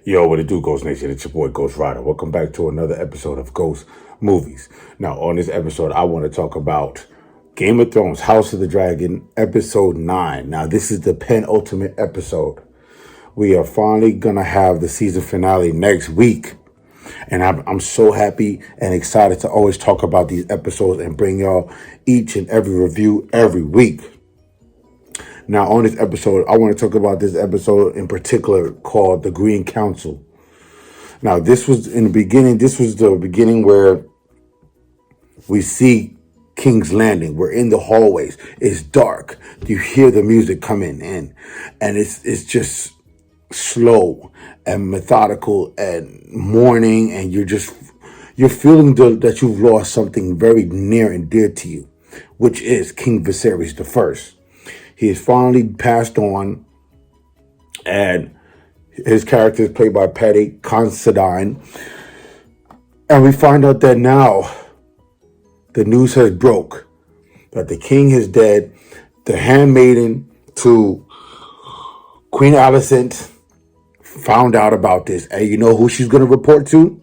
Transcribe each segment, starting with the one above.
Yo, what it do, Ghost Nation? It's your boy, Ghost Rider. Welcome back to another episode of Ghost Movies. Now, on this episode, I want to talk about Game of Thrones, House of the Dragon, episode 9. Now, this is the penultimate episode. We are finally going to have the season finale next week. And I'm so happy and excited to always talk about these episodes and bring y'all each and every review every week. Now, on this episode, I want to talk about this episode in particular called The Green Council. Now, this was the beginning where we see King's Landing. We're in the hallways. It's dark. You hear the music coming in, and it's just slow and methodical and mourning, and you're feeling that you've lost something very near and dear to you, which is King Viserys the First. He has finally passed on, and his character is played by Paddy Considine. And we find out that now the news has broke that the king is dead. The handmaiden to Queen Alicent found out about this, and you know who she's going to report to?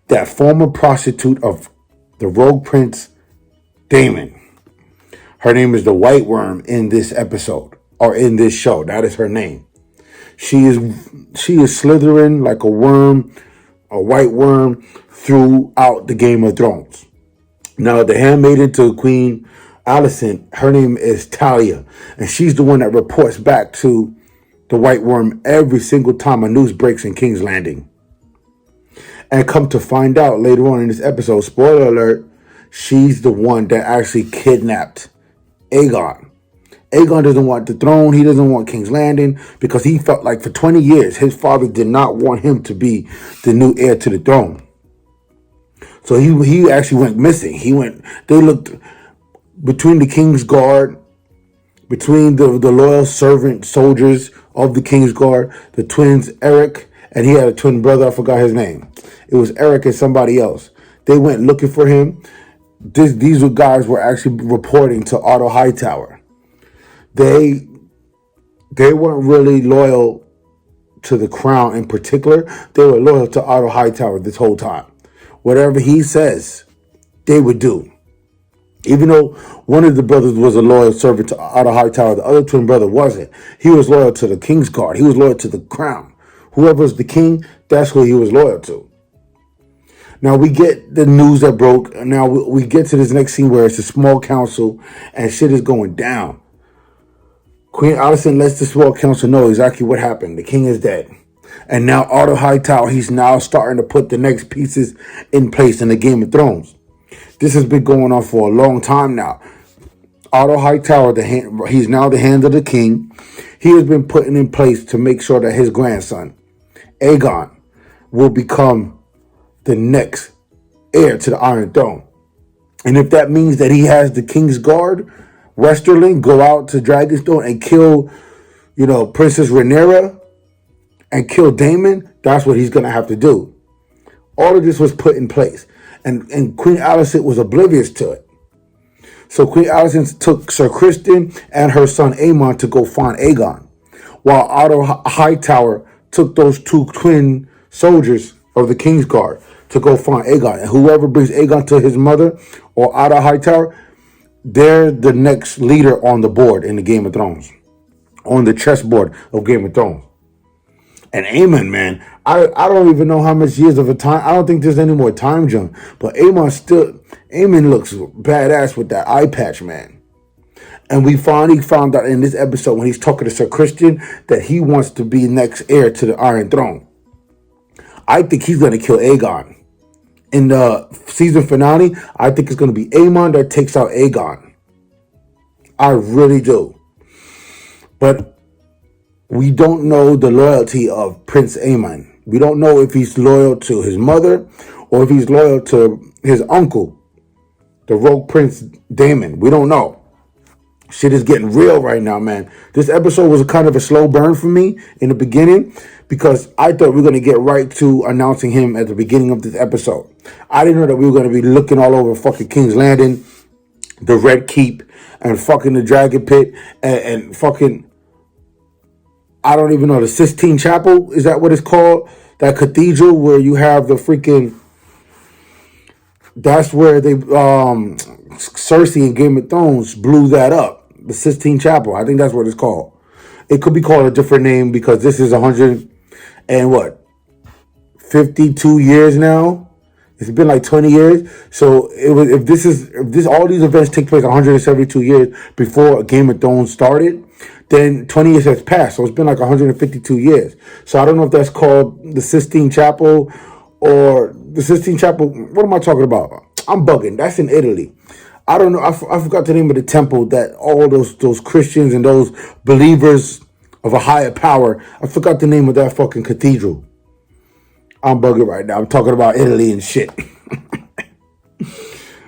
That former prostitute of the Rogue Prince, Daemon. Her name is the White Worm in this episode, or in this show. That is her name. She is slithering like a worm, a white worm, throughout the Game of Thrones. Now, the handmaiden to Queen Alicent, her name is Talia, and she's the one that reports back to the White Worm every single time a news breaks in King's Landing. And come to find out later on in this episode, spoiler alert, she's the one that actually kidnapped Aegon. Aegon doesn't want the throne. He doesn't want King's Landing because he felt like for 20 years, his father did not want him to be the new heir to the throne. So he actually went missing. They looked between the King's Guard, between the loyal servant soldiers of the King's Guard, the twins, Eric, and he had a twin brother. I forgot his name. It was Eric and somebody else. They went looking for him. These guys were actually reporting to Otto Hightower. They weren't really loyal to the crown in particular. They were loyal to Otto Hightower this whole time. Whatever he says, they would do. Even though one of the brothers was a loyal servant to Otto Hightower, the other twin brother wasn't. He was loyal to the King's Guard. He was loyal to the crown. Whoever was the king, that's who he was loyal to. Now we get the news that broke. Now we get to this next scene where it's a small council and shit is going down. Queen Alicent lets the small council know exactly what happened. The king is dead. And now Otto Hightower, he's now starting to put the next pieces in place in the Game of Thrones. This has been going on for a long time now. Otto Hightower, he's now the hand of the king. He has been putting in place to make sure that his grandson, Aegon, will become the next heir to the Iron Throne. And if that means that he has the King's Guard, Westerling, go out to Dragonstone and kill, Princess Rhaenyra and kill Daemon, that's what he's going to have to do. All of this was put in place. And Queen Alicent was oblivious to it. So Queen Alicent took Sir Criston and her son Aemon to go find Aegon, while Otto Hightower took those two twin soldiers of the King's Guard to go find Aegon. And whoever brings Aegon to his mother or Otto Hightower, they're the next leader on the board in the Game of Thrones, on the chessboard of Game of Thrones. And Aemon, man, I don't even know how much years of a time. I don't think there's any more time jump. But Aemon looks badass with that eye patch, man. And we finally found out in this episode when he's talking to Sir Criston that he wants to be next heir to the Iron Throne. I think he's going to kill Aegon. In the season finale, I think it's going to be Aemon that takes out Aegon. I really do. But we don't know the loyalty of Prince Aemon. We don't know if he's loyal to his mother or if he's loyal to his uncle, the Rogue Prince Daemon. We don't know. Shit is getting real right now, man. This episode was kind of a slow burn for me in the beginning because I thought we were going to get right to announcing him at the beginning of this episode. I didn't know that we were going to be looking all over fucking King's Landing, the Red Keep, and fucking the Dragon Pit, and fucking, I don't even know, the Sistine Chapel, is that what it's called? That cathedral where you have the freaking. That's where they Cersei in Game of Thrones blew that up. The Sistine Chapel. I think that's what it's called. It could be called a different name because this is 100 and what 52 years now. It's been like 20 years. So it was if this all these events take place 172 years before Game of Thrones started, then 20 years has passed. So it's been like 152 years. So I don't know if that's called the Sistine Chapel or the Sistine Chapel. What am I talking about? I'm bugging. That's in Italy. I don't know. I forgot the name of the temple that all those Christians and those believers of a higher power. I forgot the name of that fucking cathedral. I'm bugging right now. I'm talking about Italy and shit.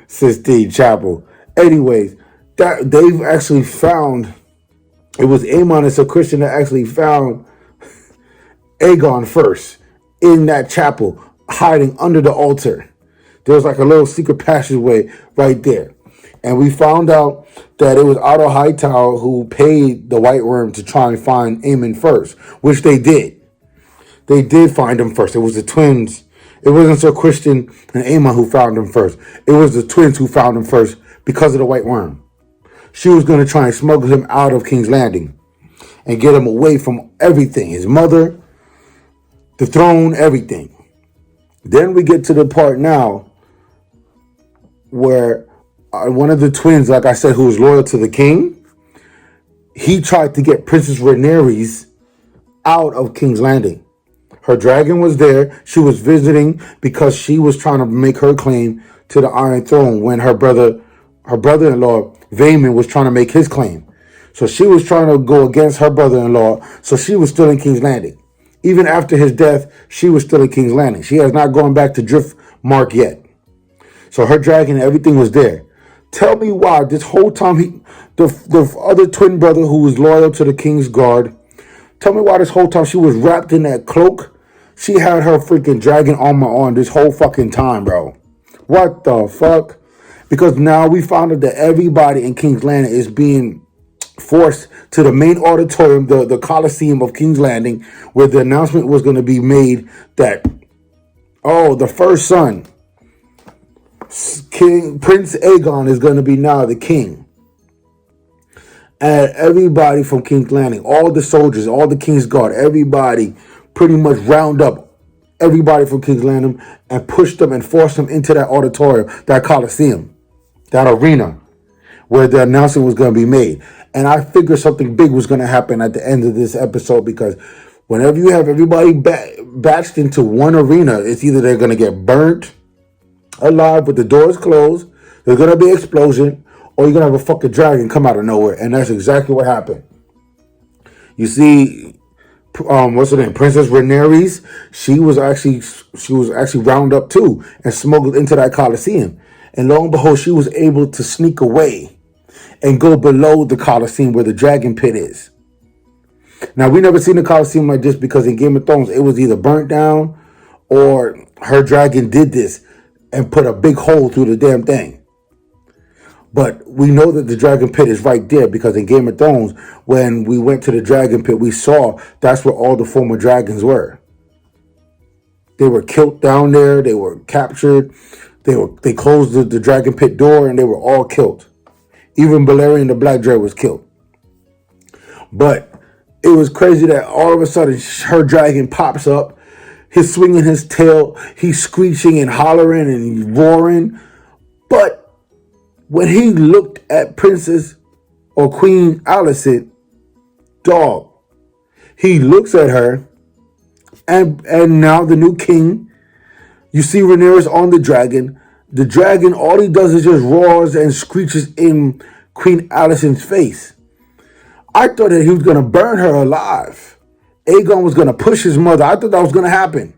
Sistine Chapel. Anyways, that they've actually found. It was Aemon as a Christian that actually found Aegon first in that chapel, hiding under the altar. There was like a little secret passageway right there. And we found out that it was Otto Hightower who paid the White Worm to try and find Aemon first, which they did. They did find him first. It was the twins. It wasn't Sir Christian and Aemon who found him first. It was the twins who found him first because of the White Worm. She was going to try and smuggle him out of King's Landing and get him away from everything. His mother, the throne, everything. Then we get to the part now where one of the twins, like I said, who was loyal to the king, he tried to get Princess Rhaenyra out of King's Landing. Her dragon was there. She was visiting because she was trying to make her claim to the Iron Throne when her brother-in-law, Vaemon, was trying to make his claim. So she was trying to go against her brother-in-law. So she was still in King's Landing. Even after his death, she was still in King's Landing. She has not gone back to Driftmark yet. So her dragon and everything was there. Tell me why this whole time the other twin brother who was loyal to the King's Guard, tell me why this whole time she was wrapped in that cloak. She had her freaking dragon armor on this whole fucking time, bro. What the fuck? Because now we found out that everybody in King's Landing is being forced to the main auditorium, the Coliseum of King's Landing, where the announcement was going to be made that, oh, the first son, Prince Aegon, is going to be now the king. And everybody from King's Landing, all the soldiers, all the King's Guard, everybody pretty much round up everybody from King's Landing and push them and force them into that auditorium, that Coliseum, that arena where the announcement was going to be made. And I figured something big was going to happen at the end of this episode, because whenever you have everybody batched into one arena, it's either they're going to get burnt alive with the doors closed, there's going to be an explosion, or you're going to have a fucking dragon come out of nowhere. And that's exactly what happened. You see, what's her name? Princess Rhaenyra. She was actually rounded up too and smuggled into that Coliseum. And lo and behold, she was able to sneak away and go below the Coliseum where the dragon pit is. Now, we never seen a Coliseum like this because in Game of Thrones, it was either burnt down or her dragon did this and put a big hole through the damn thing. But we know that the dragon pit is right there because in Game of Thrones, when we went to the dragon pit, we saw that's where all the former dragons were. They were killed down there. They were captured. They closed the dragon pit door and they were all killed. Even Balerion the Black Dread was killed. But it was crazy that all of a sudden her dragon pops up. He's swinging his tail. He's screeching and hollering and roaring. But when he looked at Princess or Queen Alicent, dog, he looks at her, and now the new king, you see Rhaenyra's on the dragon. The dragon, all he does is just roars and screeches in Queen Alicent's face. I thought that he was going to burn her alive. Aegon was going to push his mother. I thought that was going to happen.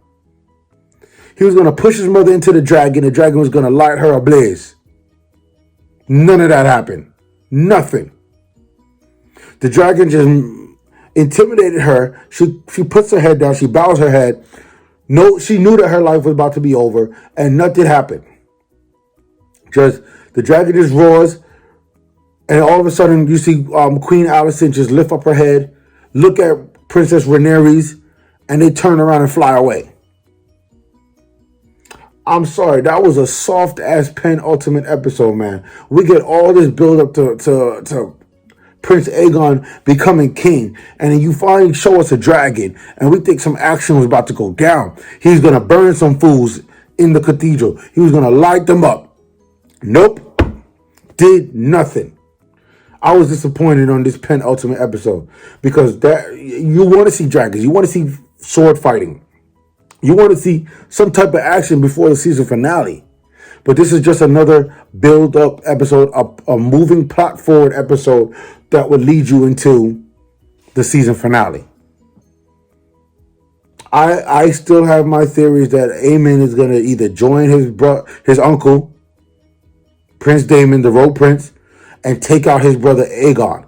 He was going to push his mother into the dragon. The dragon was going to light her ablaze. None of that happened. Nothing. The dragon just intimidated her. She puts her head down. She bows her head. No, she knew that her life was about to be over, and nothing happened. Just the dragon just roars, and all of a sudden you see Queen Alicent just lift up her head, look at Princess Rhaenyra, and they turn around and fly away. I'm sorry, that was a soft ass penultimate episode, man. We get all this build up to Prince Aegon becoming king, and then you finally show us a dragon, and we think some action was about to go down. He's gonna burn some fools in the cathedral. He was gonna light them up. Nope, did nothing. I was disappointed on this penultimate episode because that you want to see dragons, you want to see sword fighting, you want to see some type of action before the season finale. But this is just another build-up episode, a moving plot forward episode that would lead you into the season finale. I still have my theories that Aemon is gonna either join his uncle, Prince Daemon, the Road Prince, and take out his brother Aegon,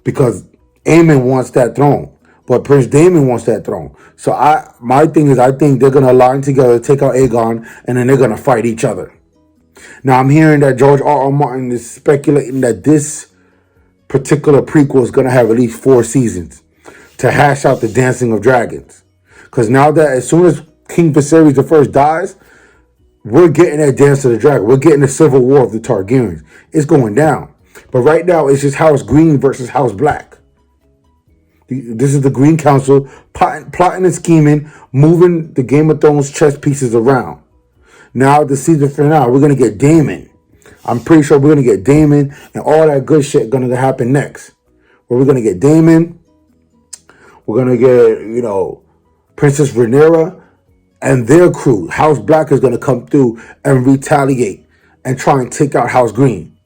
because Aemon wants that throne, but Prince Daemon wants that throne. So my thing is, I think they're gonna align together, take out Aegon, and then they're gonna fight each other. Now I'm hearing that George R.R. Martin is speculating that this particular prequel is gonna have at least 4 seasons to hash out the Dancing of Dragons. Because now that as soon as King Viserys the First dies, we're getting that Dance of the Dragon. We're getting the Civil War of the Targaryens. It's going down. But right now, it's just House Green versus House Black. This is the Green Council plotting and scheming, moving the Game of Thrones chess pieces around. Now, the season finale, we're going to get Daemon. I'm pretty sure we're going to get Daemon, and all that good shit going to happen next. Where we're going to get Daemon. We're going to get, Princess Rhaenyra and their crew. House Black is going to come through and retaliate and try and take out House Green.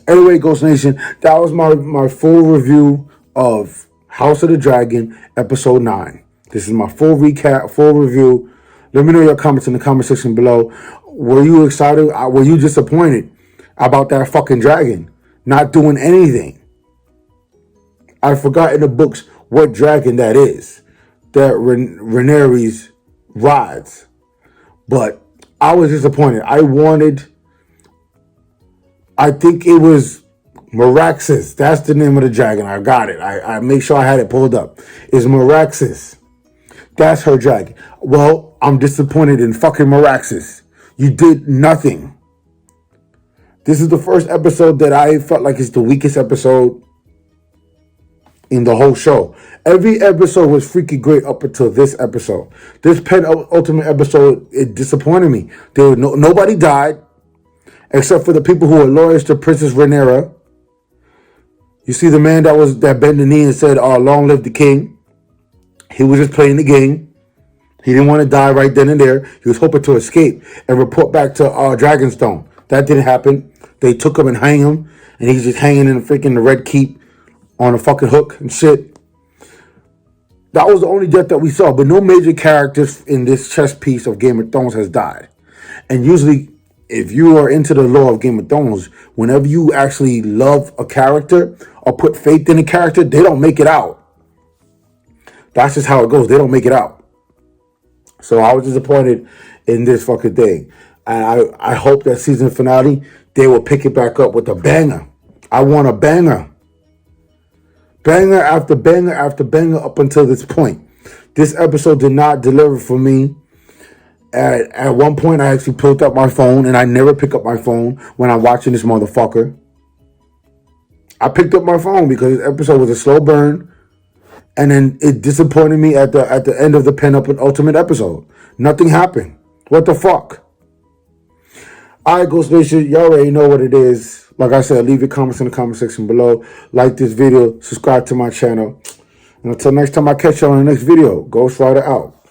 Anyway, Ghost Nation, that was my full review of House of the Dragon, episode 9. This is my full recap, full review. Let me know your comments in the comment section below. Were you excited? Were you disappointed about that fucking dragon not doing anything? I forgot in the books what dragon that is that Rhaenyra rides. But I was disappointed. I think it was Meraxes. That's the name of the dragon. I got it. I make sure I had it pulled up. It's Meraxes. That's her dragon. Well, I'm disappointed in fucking Meraxes. You did nothing. This is the first episode that I felt like it's the weakest episode in the whole show. Every episode was freaking great up until this episode. This penultimate episode, it disappointed me. Nobody died except for the people who were lawyers to Princess Rhaenyra. You see the man that bent the knee and said, "Oh, long live the king." He was just playing the game. He didn't want to die right then and there. He was hoping to escape and report back to Dragonstone. That didn't happen. They took him and hang him, and he's just hanging in the Red Keep on a fucking hook and shit. That was the only death that we saw, but no major characters in this chess piece of Game of Thrones has died. And usually, if you are into the lore of Game of Thrones, whenever you actually love a character or put faith in a character, they don't make it out. That's just how it goes. They don't make it out. So I was disappointed in this fucking thing. And I hope that season finale, they will pick it back up with a banger. I want a banger. Banger after banger after banger up until this point. This episode did not deliver for me. At one point, I actually pulled up my phone, and I never pick up my phone when I'm watching this motherfucker. I picked up my phone because this episode was a slow burn, and then it disappointed me at the end of the penultimate episode. Nothing happened. What the fuck? All right, Ghost Nation, y'all already know what it is. Like I said, leave your comments in the comment section below. Like this video, subscribe to my channel. And until next time I catch y'all in the next video, Ghost Rider out.